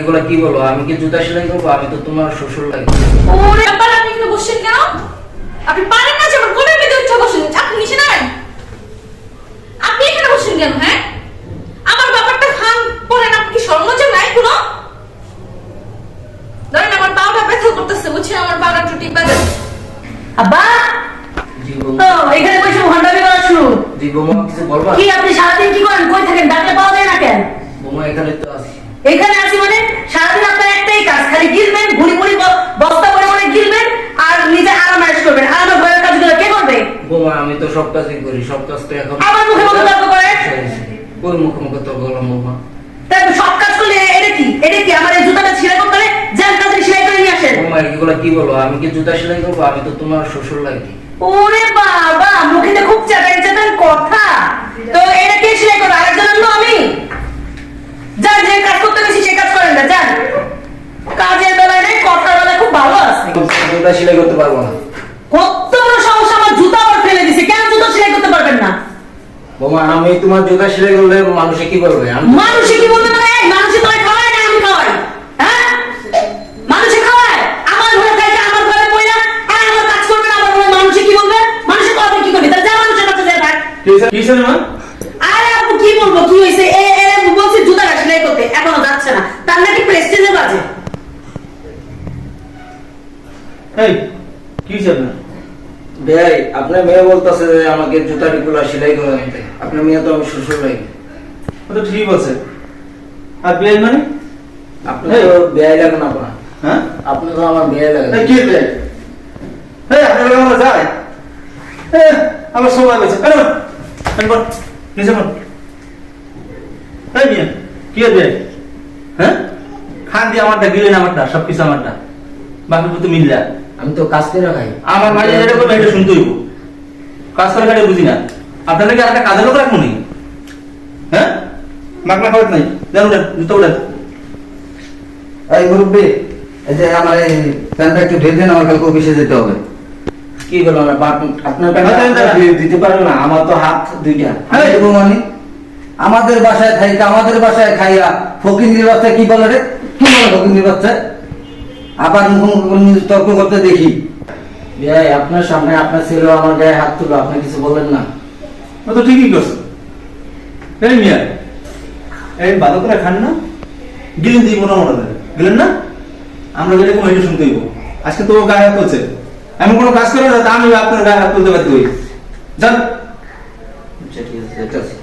এগুলা কি বলো? আমি কি জুতা সেলাই করবো? আমি তো তোমার শ্বশুর লাগি। ওরে আবার আপনি এখানে বসছেন কেন? আপনি পারেন না যে আমার কোলের ভিতরে উঠে বসেন? আপনি নিচে নামেন। আপনি এখানে বসছেন কেন? হ্যাঁ, আমার ব্যাপারটা খান পড়েন। আপনি কি শরমলজ্জা নাই কোনো? ধরেন আমার পাউডার ব্যথা করতেছে, বুঝছেন? আমার পাউডার একটু টিপা দেন। আব্বা জি বৌমা। তো এখানে বসে ভণ্ডামি করা শুরু। জি বৌমা, কিছু বলবা? কি আপনি সারাদিন কি করেন? কই থাকেন? ডাকলে পাওয়া যায় না কেন? বৌমা এখানে তো আছি। এখানে আসি মানে সারাদিন আপনার একটাই কাজ, খালি গিলবেন, ভুড়ি ভুড়ি বস্তা করে করে গিলবেন আর নিজে আরামায়েশ করবেন। আর আমার ঘরের কাজগুলো কে করবে? বৌমা আমি তো সব কাজই করি, সব কাজ তো এখন আমার মুখে মুখে তর্ক করে। কোন মুখে মুখে তর্ক করলাম বৌমা? তারপর সব কাজ করলে এটা কি? এটা কি আমার এই জুতাটা সেলাই করতে হবে? যান তাড়াতাড়ি সেলাই করে নিয়ে আসেন। বৌমা এগুলা কি বলো? আমি কি জুতা সেলাই করবো? আমি তো তোমার শ্বশুর লাগি। ওরে বাবা, মুখে তো খুব চাটাই চাটান কথা। তো এটা কে সেলাই করবে? আরেকজন আনলো আমি? যান, যে কাজ করতে গেছি সে কাজ করেন না, যান। কাজের বেলায় নেই, কথার বেলায় খুব ভালো আছে। জুতা সেলাই করতে পারবো না। কত বড় সমস্যা, আমার জুতা আবার ফেলে দিছে। কেন জুতা সেলাই করতে পারবেন না? বৌমা আমি তোমার জুতা সেলাই করলে মানুষে কি বলবে? মানুষে কি বলবে? মানে মানুষে তোমায় খাওয়ায় না আমি খাওয়াই? হ্যাঁ, মানুষে খাওয়ায়। আমার ঘরে থাকে, আমার ঘরে পয়লা, আর আমার কাজ করবে না, আমার ঘরে মানুষে কি বলবে? মানুষে কথা কি করবে? তার যা মানুষের কাছে যায় থাক। কি হইছে মা? আরে আপু কি বলবো, কি হয়েছে? বলছি জুতা সেলাই করতে, এখনো যাচ্ছে না। তার নাকি প্রেস্টিজে বাজে। এই কি হইছে আপনার? ভাই আপনার মেয়ে বলতেছে যে আমাকে জুতাগুলো সেলাই করে আনতে। আপনার মেয়ে তো আমি শ্বশুর লাগি। ও তো ঠিক বলছে। আর বিয়ে মানে? আপনি তো বেয়াই লাগে না আপনার। হ্যাঁ, আপনি তো আমার বেয়াই লাগে। এই কি বিয়ে? এই আপনার লাগে আমরা যাই। আমার সময় হয়েছে। আরে বল নিচে বল। এই বিয়ে কি হবে? হ্যাঁ, খান দিয়ে আমারটা দিলেন, আমারটা সবকিছু আমারটা, বাকি তো মিললা। আমি তো কাজ করে খাই। আমার মাঝে যেটা করবে এটা শুনতে হইব। কাজ করে খাটে বুঝি না। আপনার নাকি একটা কাজের লোক রাখবো নি? হ্যাঁ, মাগনা খাওয়াত নাই। জান উঠেন, জুতো উঠেন। এই মুরব্বী, এই যে আমার এই প্যান্টটা একটু ধুয়ে দেন, আমার কালকে অফিসে যেতে হবে। কি বলো না আপনার দিতে পারবেন না? আমার তো হাত দুইটা। আমি দেবো মানে আমাদের বাসায় খাইতে, আমাদের বাসায় খাইয়া ফকিন্দির বাচ্চা কি বলে রে? কি বলে ফকিন্দির বাচ্চা? আবার মুখোমুখি তর্ক করতে দেখি। ভাই আপনার সামনে আপনার ছেলে আমার গায়ে হাত তুলো, আপনি কিছু বলেন না। ও তো ঠিকই করছে। এই মিয়া, এই ভালো করে খান না, গিলেন দিয়ে মনে মনে দেয় গেলেন না? আমরা গেলে কোনো এটা শুনতে হইব। আজকে তো গায়ে হাত তুলছে, এমন কোনো কাজ করে না তা আমি আপনার গায়ে হাত তুলতে পারতে হই। যান। আচ্ছা ঠিক আছে, যাইতাছি।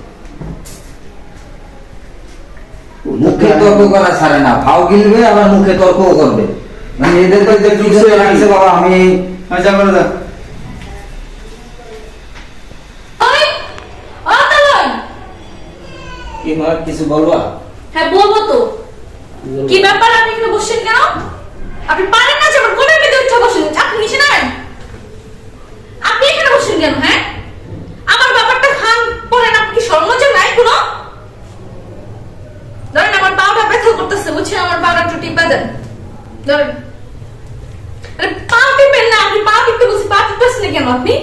মুখে তর্ক করা ছাড়ে না, ভাও গিলবে আবার মুখে তর্কও করবে। মানে এদের তো যে কি করে রাখছে বাবা, আমি যা করে যা। ওই ও তালয়, কি মা কিছু বলবা? হ্যাঁ বলবো তো। কি ব্যাপার? আপনি এখানে বসছেন কেন? আপনি পারেন না যে আমার কোলের ভিতরে উঠে বসেন? আপনি নিচে নামেন। আপনি এখানে বসছেন কেন? হ্যাঁ, আমার ব্যাপারটা খান পড়েন। আপনি কি শরমলজ্জা নাই কোনো? ধরেন আমার পাউডার ব্যথা করতেছে, বুঝছেন? আমার পাউডার একটু টিপা দেন। ধরেন। আরে পা টিপেন না, আপনি পা টিপতে বলছি, পা টিপতেছেন না কেন আপনি?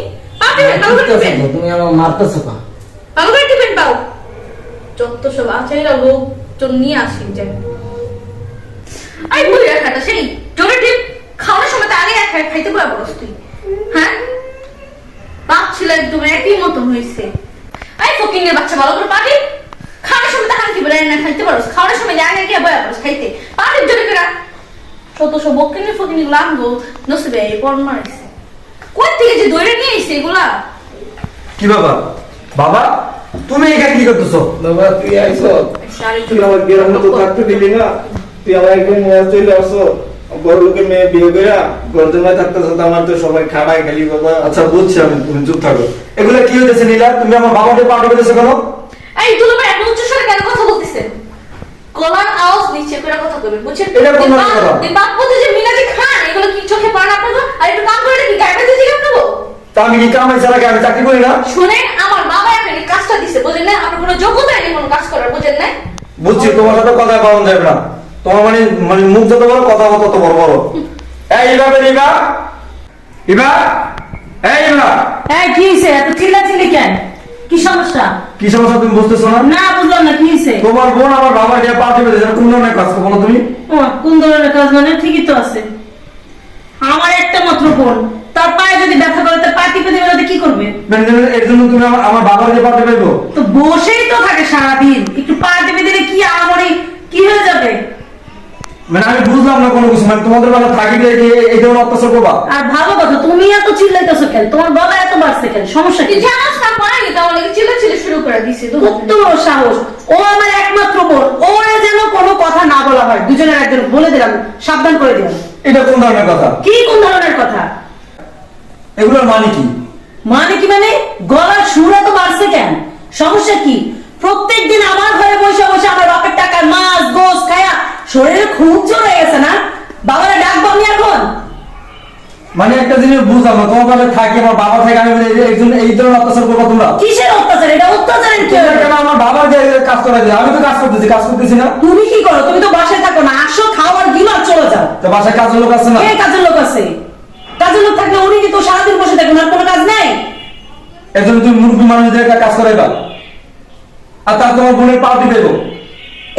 পা টিপেন, ভালো করে টিপেন। তুমি আমার মারতেছো কা? ভালো করে টিপেন পাও। যত সব আচাইরা লোক তো নিয়ে আসেন যে। আই বলি রাখাটা সেই জোরে টিপ খাওয়ার সময় তো আগে খাইতে পারা বলস তুই। হ্যাঁ, বাপ ছিল একদম একই মতন হয়েছে। আই ফকিং এর বাচ্চা, ভালো করে পাটি খাওয়ার সময় তো খান কি বলে না খাইতে পারোস? খাওয়ার সময় আগে গিয়ে বয়া পারোস খাইতে। পাটির জোরে করে শত সব বকিনি ফকিনি লাঙ্গো নসিবে এই পর মারিছে। কোন থেকে যে দৌড়ে নিয়ে এসে এগুলা? কি বাবা? বাবা তুমি এখানে কি করতেছো? বাবা তুই আইছো, তুই আমার বিয়ের মতো থাকতে দিলি না, তুই আমার একদম নিয়ে চলে আসো। বড় লোকের মেয়ে বিয়ে করে গর্জনায় থাকতেছ, আমার তো সবাই খাড়ায় খালি বাবা। আচ্ছা বুঝছি আমি, তুমি চুপ থাকো। এগুলো কি হইতেছে নীলা? তুমি আমার বাবাকে পাউডার করেছো কেন? এই দুলাভাই এত উচ্চ স্বরে কেন কথা বলতেছেন? গলার আওয়াজ নিচে করে কথা বলবেন, বুঝছেন? এটা কোন কথা? বাপ বলতে যে মিনাজি খান, এগুলো কি চোখে পড়ে না আপনাদের? আর একটু কাম করে কি গায়ে বাজে জিজ্ঞাসা করবো? তা আমি কি কামাই ছাড়া কি আমি চাকরি করি না? শুনেন, আমার বাবা আপনাকে কাজটা দিছে, বুঝেন না? আপনার কোনো যোগ্যতা নেই কোনো কাজ করার, বুঝেন না? বুঝছি, তোমার সাথে কথা বলা যাবে না। তোমার মানে মানে মুখ যত বড়, কথা তত বড় বড়। এই ইবা ইবা ইবা, এই ইবা, এই কি হয়েছে? এত চিল্লাচিল্লি কেন? কি সমস্যা? কি সমস্যা তুমি বুঝতেছো না? না বুঝলাম না কি হয়েছে। তোমার বোন আমার বাবা দিয়ে পা টিপে দিয়েছে, কোন ধরনের কাজ বলো তুমি? ও, কোন ধরনের কাজ মানে? ঠিকই তো আছে, আমার একটা মাত্র বোন, তার পায়ে যদি ব্যথা করে তার পা টিপে দেবে না তো কি করবে? মানে এর জন্য তুমি আমার বাবার দিয়ে পা টিপে দেবো? তো বসেই তো থাকে সারাদিন, একটু পা টিপে দিলে কি আমারই কি হয়ে যাবে? মানে আমি বুঝলাম না কোনো কিছু, মানে তোমাদের বেলা থাকি এই ধরনের অত্যাচার করবা? আর ভালো কথা, তুমি এত চিল্লাইতেছো কেন? তোমার গলা এত বাড়ছে কেন? সমস্যা কি? তুই জানাস না পড়াই তাহলে চিল্লাচিল্লি শুরু করে দিছে তো। কত বড় সাহস! ও আমার একমাত্র বোন, ওরে যেন কোনো কথা না বলা হয়, দুজনের একজন বলে দিলাম, সাবধান করে দিলাম। এটা কোন ধরনের কথা? কি কোন ধরনের কথা? এগুলোর মানে কি? মানে কি মানে? গলার সুর এত বাড়ছে কেন? সমস্যা কি? প্রত্যেকদিন আমার ঘরে বসে বসে আমার বাপের টাকার মাছ গোস খায়া শরীরে খুব জোর হয়ে গেছে না? বাবারে ডাকবো আমি এখন? মানে একটা জিনিস বুঝলাম না, তোমার বাসায় থাকি, আমার বাবা থেকে আমি এই ধরনের অত্যাচার করবো তোমরা? কিসের অত্যাচার? এটা অত্যাচারের কি হলো? কেন আমার বাবা যে কাজ করা যায়, আমি তো কাজ করতেছি না। তুমি কি করো? তুমি তো বাসায় থাকো না, আসো খাও আর গিলো আর চলে যাও। তো বাসায় কাজের লোক আছে না? কে কাজের লোক আছে? কাজের লোক থাকলে উনি কি তো সারাদিন বসে থাকুন, আর কোনো কাজ নেই? এর জন্য তুমি মুরব্বী মানুষদের কাজ করাইবা, আর তার তোমার বোনের পার্টি দেবো?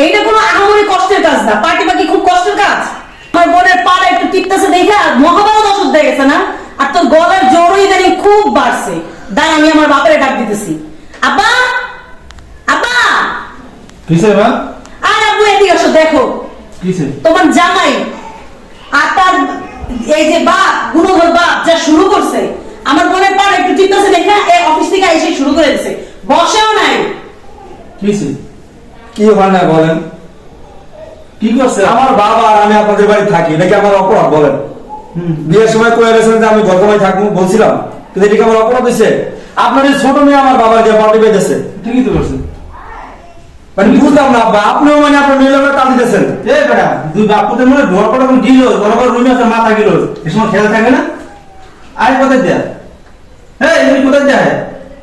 এইটা কোনো আহামরি কষ্টের কাজ না। পার্টি বাকি খুব কষ্টের কাজ? আমার বোনের পাড়া একটু টিপতেছে দেখে মহাভারত ওষুধ হয়ে গেছে না? আর তোর গলার জোরই জানি খুব বাড়ছে। দাঁড়া, আমি আমার বাপের ডাক দিতেছি। আব্বা, আব্বা! কিসে মা? আর আব্বু এদিকে আসো, দেখো কিসে? তোমার জামাই আর তার এই যে বাপ, গুণধর বাপ যা শুরু করছে, আমার বোনের পাড়া একটু টিপতেছে দেখে অফিস থেকে এসে শুরু করে দিছে, বসেও নাই। কিসে? কি হয় না বলেন? কি করছে? আমার বাবা আর আমি আপনাদের বাড়ি থাকি, এটা কি আমার অপরাধ বলেন? বিয়ের সময় কয়ে গেছেন যে আমি ঘরকমাই থাকবো, বলছিলাম, কিন্তু এটা কি আমার অপরাধ হয়েছে? আপনার এই ছোট মেয়ে আমার বাবা দিয়ে পার্টি পেয়েছে। ঠিকই তো করছে। মানে বুঝলাম না আব্বা, আপনিও মানে আপনার মেয়ে লোকের কাজ দিতেছেন। এ বেটা, দুই বাপুদের মনে ঘর পড়া কোন গিলো, বড় বড় রুমে আছে মাথা গিলো, এ সময় খেয়াল থাকে না? আয় কোথায় দেয়া? হ্যাঁ, তুমি কোথায় দেয়া?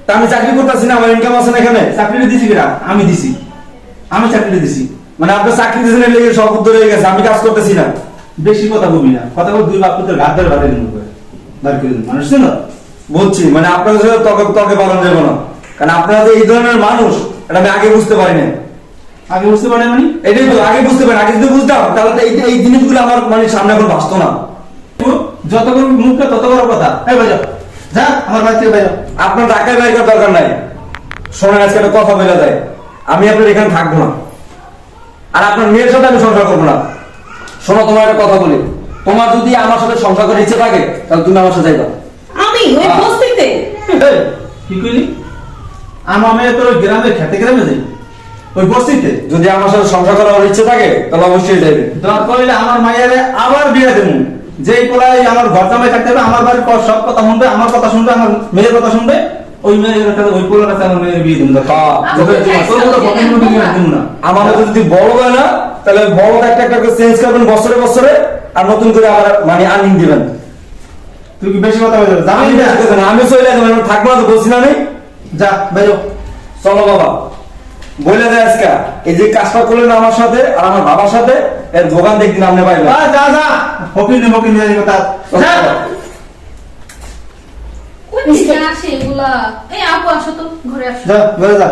তা আমি চাকরি করতেছি না, আমার ইনকাম আছে না এখানে। চাকরিটা দিছি কিনা? আমি দিছি, আমি চাকরিটা দিছি। মানে আপনি চাকরি দিয়েছেন এর লেগে সব উদ্ধার হয়ে গেছে, আমি কাজ করতেছি না। বেশি কথা বলবি না, কথা বল, দুই বাপুদের ঘাট ধরে বাড়ি দিন বার করে দিন, মানুষ ছিল। বলছি মানে আপনাদের সাথে তর্কে পালন যাবো না, কারণ আপনারা যে এই ধরনের মানুষ এটা আমি আগে বুঝতে পারিনি। আগে বুঝতে পারে মানে? এটাই তো আগে বুঝতে পারি, আগে যদি বুঝতাম তাহলে তো এই জিনিসগুলো আমার মানে সামনে এখন ভাসতো না। যত বড় মুখটা তত বড় কথা। এই বাজা, যা আমার বাড়ি থেকে বাইরে। আপনার ঢাকায় বাইর করার দরকার নাই। শোনেন, আজকে একটা কথা বলে যায়, আমি আপনার এখানে থাকবো না, আর আপনার মেয়ের সাথে আমি সংসার করবো না। শোনো, তোমার একটা কথা বলি, তোমার যদি আমার সাথে সংসার করার ইচ্ছে থাকে তাহলে তুমি আমার সাথে যাইবা। আমি ওই বস্তিতে? এই, কি কইলি? আমার মেয়ে তোর ওই গ্রামে খেতে গ্রামে যাই, ওই বস্তিতে? যদি আমার সাথে সংসার করার ইচ্ছে থাকে তাহলে অবশ্যই যাইবে। দরকার হইলে আমার মায়ের আবার বিয়ে দেবো, যেই পোলাই আমার ঘর জামাই থাকতে হবে, আমার বাড়ির সব কথা শুনবে, আমার কথা শুনবে, আমার মেয়ের কথা শুনবে, ওই মেয়ের সাথে ওই পোলার কাছে আমার মেয়ের বিয়ে দেবো। তোর মতো কখনো বিয়ে দেবো না। আমার মতো যদি বড় হয় না তাহলে বড় একটা একটা করে চেঞ্জ করবেন বছরে বছরে, আর নতুন করে আবার মানে আর্নিং দিবেন। তুই কি বেশি কথা বলে আমি জানি না? বেশি কথা না, আমি চলে যাবো, আমি থাকবো না তো বলছি না আমি। যা বেরো। চলো বাবা, বলে দেয় আজকে এই যে কাজটা করলেন আমার সাথে আর আমার বাবার সাথে, এর দোকান দেখদিন আপনি পাইবেন। যা যা, ফকির নিয়ে যাবো তার। যা। কোন দিকে আসে এগুলা? এই আপু আসো তো, ঘরে আসো। যা, ঘরে যা।